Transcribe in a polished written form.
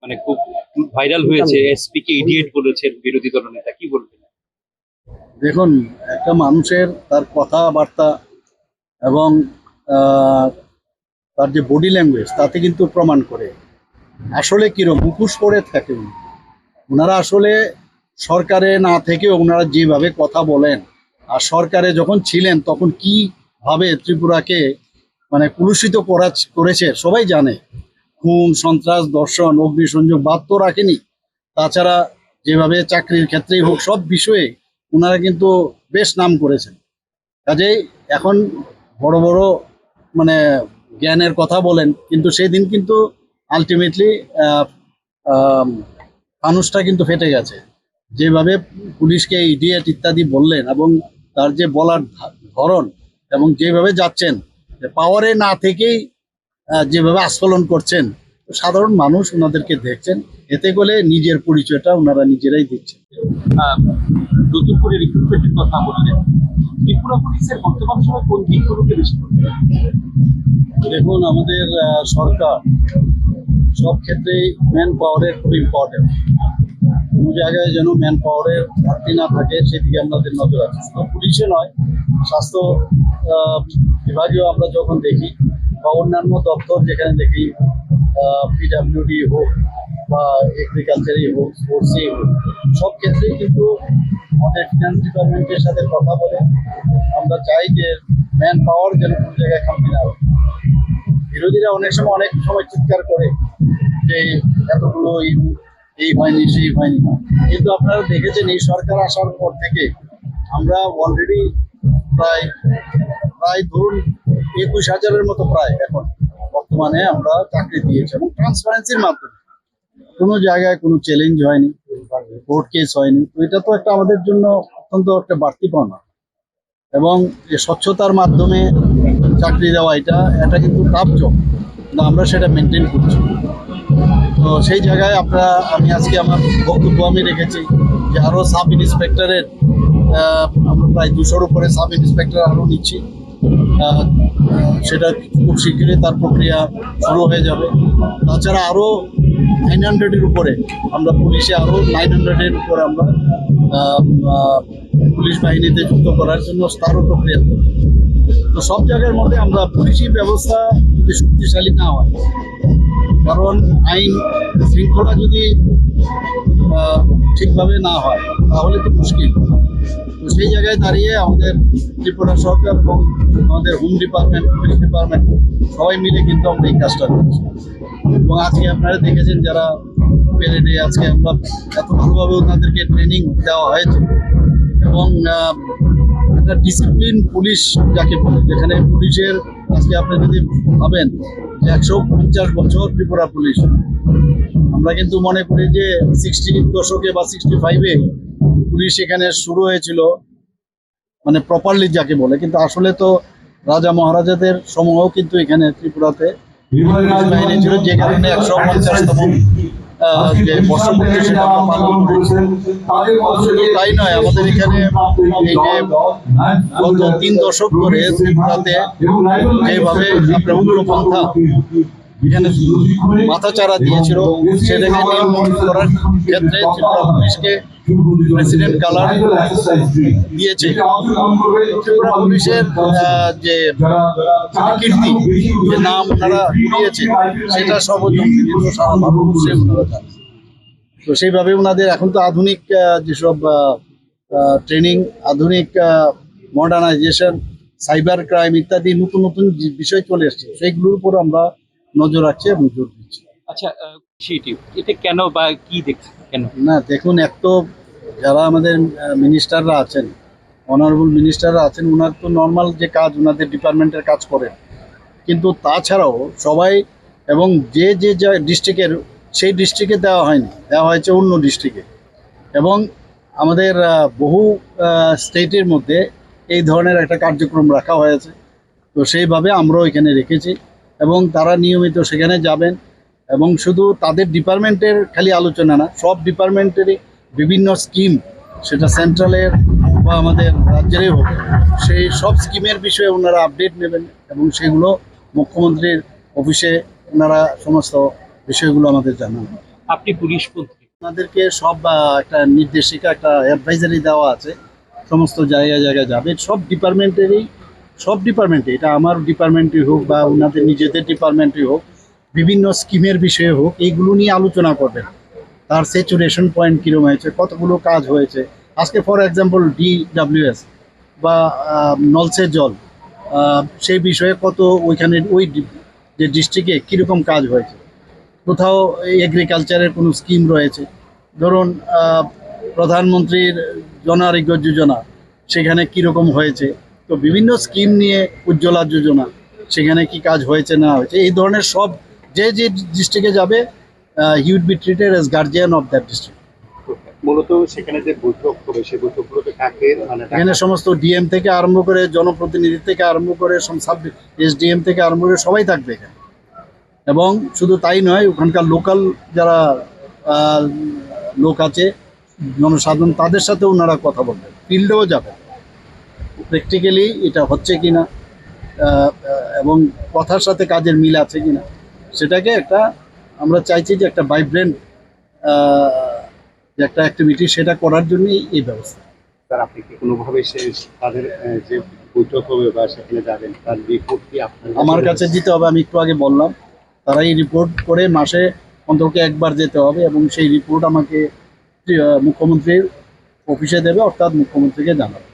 মানে খুব ভাইরাল হয়েছে, এসপি কে ইডিয়েট বলেছেন বিরোধী দলনেতা, কি বলবেন? দেখুন, একটা মানুষের তার কথাবার্তা এবং আহ, তার যে বডি ল্যাঙ্গুয়েজ তাতে কিন্তু প্রমাণ করে আসলে কিরকম মুখোশ পরে থাকে ওনারা আসলে সরকারে না থেকেও ওনারা যেভাবে কথা বলেন, আর সরকারে যখন ছিলেন তখন কিভাবে ত্রিপুরাকে মানে কলুষিত করেছে সবাই জানে। খুন, সন্ত্রাস, ধর্ষণ, অগ্নিসংযোগ বাদ তো রাখেনি। তাছাড়া যেভাবে চাকরির ক্ষেত্রেই হোক সব বিষয়ে ওনারা কিন্তু বেশ নাম করেছেন। কাজেই এখন বড় বড় মানে জ্ঞানের কথা বলেন, কিন্তু সেই দিন কিন্তু আলটিমেটলি মানুষটা কিন্তু ফেটে গেছে। যেভাবে পুলিশকে ইডিয়েট ইত্যাদি বললেন এবং তার যে বলার ধরন এবং যেভাবে যাচ্ছেন, পাওয়ারে না থেকেই যেভাবে আস্ফলন করছেন, সাধারণ মানুষ ওনাদেরকে দেখছেন, এতে করে নিজের পরিচয়টা ওনারা নিজেরাই দিচ্ছেন। নতুন করে রিক্রুটমেন্টের কথা বললেন, ত্রিপুরা পুলিশের বর্তমান সময় কোন দিকগুলোকে বেশি করবে? দেখুন, আমাদের সরকার সব ক্ষেত্রেই ম্যান পাওয়ারের খুব ইম্পর্টেন্ট। কোনো জায়গায় যেন ম্যান পাওয়ারের ঘাটতি না থাকে সেদিকে আমাদের নজর আছে। শুধু পুলিশে নয়, স্বাস্থ্য বিভাগেও আমরা যখন দেখি বা অন্যান্য দপ্তর যেখানে দেখি, পিডাব্লিউডি হোক বা এগ্রিকালচারই হোক, স্পোর্টসই হোক, সব ক্ষেত্রেই কিন্তু আমাদের ফিনান্স ডিপার্টমেন্টের সাথে কথা বলে আমরা চাই যে ম্যান পাওয়ার যেন কোনো জায়গায় খামতি না হয়। বিরোধীরা অনেক সময় চিৎকার করে যে এতগুলো এই হয়নি সেই হয়নি, কিন্তু আপনারা দেখেছেন এই সরকার আসার পর থেকে আমরা অলরেডি প্রায় প্রায় ধরুন 21,000-এর মতো প্রায় এখন বর্তমানে আমরা চাকরি দিয়েছি, এবং ট্রান্সপারেন্সির মাধ্যমে কোনো জায়গায় কোনো চ্যালেঞ্জ হয়নি, কোর্ট কেস হয়নি। তো এটা তো একটা আমাদের জন্য অত্যন্ত একটা বাড়তি পাওনা, এবং এই স্বচ্ছতার মাধ্যমে চাকরি দেওয়া এটা কিন্তু টাফ জব, কিন্তু আমরা সেটা মেনটেন করছি। তো সেই জায়গায় আমি আজকে আমার বক্তব্য আমি রেখেছি যে আরও সাব ইন্সপেক্টরের আমরা প্রায় 200-র উপরে সাব ইন্সপেক্টর আরও নিচ্ছি। সেটা খুব শীঘ্রই তার প্রক্রিয়া শুরু হয়ে যাবে। তাছাড়া আরও 900-এর উপরে আমরা পুলিশে আরও 900-এর উপরে আমরা পুলিশ বাহিনীতে যুক্ত করার জন্য তারও প্রক্রিয়া করছি। তো সব জায়গার মধ্যে আমরা পুলিশি ব্যবস্থা যদি শক্তিশালী না হয়, কারণ আইন শৃঙ্খলা যদি ঠিকভাবে না হয় তাহলে তো মুশকিল। তো সেই জায়গায় দাঁড়িয়ে আমাদের ত্রিপুরা সরকার এবং আমাদের হোম ডিপার্টমেন্ট, পুলিশ ডিপার্টমেন্ট সবাই মিলে কিন্তু আমরা এই কাজটা করছি। এবং আজকে আপনারা দেখেছেন যারা প্যারেডে আজকে আমরা এত ভালোভাবে ওনাদেরকে ট্রেনিং দেওয়া হয়েছে, এবং একটা ডিসিপ্লিন পুলিশ যাকে বলে, যেখানে পুলিশের আজকে আপনি যদি ভাবেন যে 150 বছর ত্রিপুরা পুলিশ, আমরা কিন্তু মনে করি যে 60-র দশকে বা 65-এ পুলিশ এখানে শুরু হয়েছিল, মানে প্রপারলি যাকে বলে, কিন্তু আসলে তো রাজা মহারাজাদের সময়ও কিন্তু এখানে ত্রিপুরাতে পুলিশ বাহিনী ছিল, যে কারণে 150তম যে বর্ষপূর্তি সেটা আমরা পালন করেছি। শুধু তাই নয়, আমাদের এখানে এই যে গত 3 দশক ধরে ত্রিপুরাতে যেভাবে আপনার উগ্রপন্থা এখানে মাথাচাড়া দিয়েছিল, সেটাকে নির্মূল করার ক্ষেত্রে ত্রিপুরা পুলিশকে প্রেসিডেন্ট কালার দিয়েছে। ত্রিপুরা পুলিশের যে কীর্তি, যে নাম ওনারা দিয়েছে, সেটা সর্বজনবিদিত, সারা ভারতবর্ষে ওনারা জানে। তো সেইভাবে ওনাদের এখন তো আধুনিক যেসব ট্রেনিং, আধুনিক মডার্নাইজেশন, সাইবার ক্রাইম ইত্যাদি নতুন নতুন বিষয় চলে এসছে, সেইগুলোর উপর আমরা নজর রাখছি এবং জোর দিচ্ছি। আচ্ছা, এটা কেন বা কি দেখছেন কেন? না দেখুন, এক তো যারা আমাদের মিনিস্টাররা আছেন, অনারেবল মিনিস্টাররা আছেন, ওনার তো নর্মাল যে কাজ ওনাদের ডিপার্টমেন্টের কাজ করেন, কিন্তু তাছাড়াও সবাই এবং যে যে ডিস্ট্রিক্টের সেই ডিস্ট্রিক্টে দেওয়া হয়নি, দেওয়া হয়েছে অন্য ডিস্ট্রিক্টে, এবং আমাদের বহু স্টেটের মধ্যে এই ধরনের একটা কার্যক্রম রাখা হয়েছে। তো সেইভাবে আমরাও এখানে রেখেছি, এবং তারা নিয়মিত সেখানে যাবেন, এবং শুধু তাদের ডিপার্টমেন্টের খালি আলোচনা না, সব ডিপার্টমেন্টেরই বিভিন্ন স্কিম, সেটা সেন্ট্রালের বা আমাদের রাজ্যেরই হোক, সেই সব স্কিমের বিষয়ে ওনারা আপডেট নেবেন, এবং সেগুলো মুখ্যমন্ত্রীর অফিসে ওনারা সমস্ত বিষয়গুলো আমাদের জানান। আপনি পুলিশ মন্ত্রী, আপনাদেরকে সব একটা নির্দেশিকা, একটা অ্যাডভাইজারি দেওয়া আছে, সমস্ত জায়গায় জায়গায় যাবে, সব ডিপার্টমেন্টে, এটা আমার ডিপার্টমেন্টই হোক বা ওনাদের নিজেদের ডিপার্টমেন্টই হোক, বিভিন্ন স্কিমের বিষয়ে হোক, এইগুলো নিয়ে আলোচনা করবেন। তার স্যাচুরেশন পয়েন্ট কীরকম হয়েছে, কতগুলো কাজ হয়েছে। আজকে ফর এক্সাম্পল DWS বা নলসের জল, সেই বিষয়ে কত ওইখানে যে ডিস্ট্রিক্টে কীরকম কাজ হয়েছে, কোথাও এগ্রিকালচারের কোনো স্কিম রয়েছে, ধরুন প্রধানমন্ত্রীর জন আরোগ্য যোজনা, সেখানে কীরকম হয়েছে। তো বিভিন্ন স্কিম নিয়ে, উজ্জ্বলা যোজনা, সেখানে কি কাজ হয়েছে না হয়েছে, এই ধরনের সব যে ডিস্ট্রিক্টে যাবে, he would be treated as guardian of that district. মূলত সেখানে যে বৈঠক হবে সেই বৈঠকগুলোতে কাকে মানে এখানে সমস্ত ডিএম থেকে আরম্ভ করে, জনপ্রতিনিধি থেকে আরম্ভ করে, সাব SDM থেকে আরম্ভ করে সবাই থাকবে এখানে। এবং শুধু তাই নয়, ওখানকার লোকাল যারা লোক আছে, জনসাধারণ, তাদের সাথে ওনারা কথা বলবেন, ফিল্ডেও যাবেন, প্র্যাকটিক্যালি এটা হচ্ছে কিনা এবং কথার সাথে কাজের মিল আছে কিনা, সেটাকে একটা, আমরা চাইছি যে একটা ভাইব্রেন্ট যে একটা অ্যাক্টিভিটি, সেটা করার জন্যই এই ব্যবস্থা। স্যার আপনি কি কোনোভাবে তাদের যে বৈঠক হবে বা সেখানে যাবেন তার রিপোর্ট কি আপনার আমার কাছে দিতে হবে, আমি একটু আগে বললাম, তারা এই রিপোর্ট করে মাসে অন্তত একবার যেতে হবে এবং সেই রিপোর্ট আমাকে মুখ্যমন্ত্রীর অফিসে দেবে, অর্থাৎ মুখ্যমন্ত্রীকে জানাবে।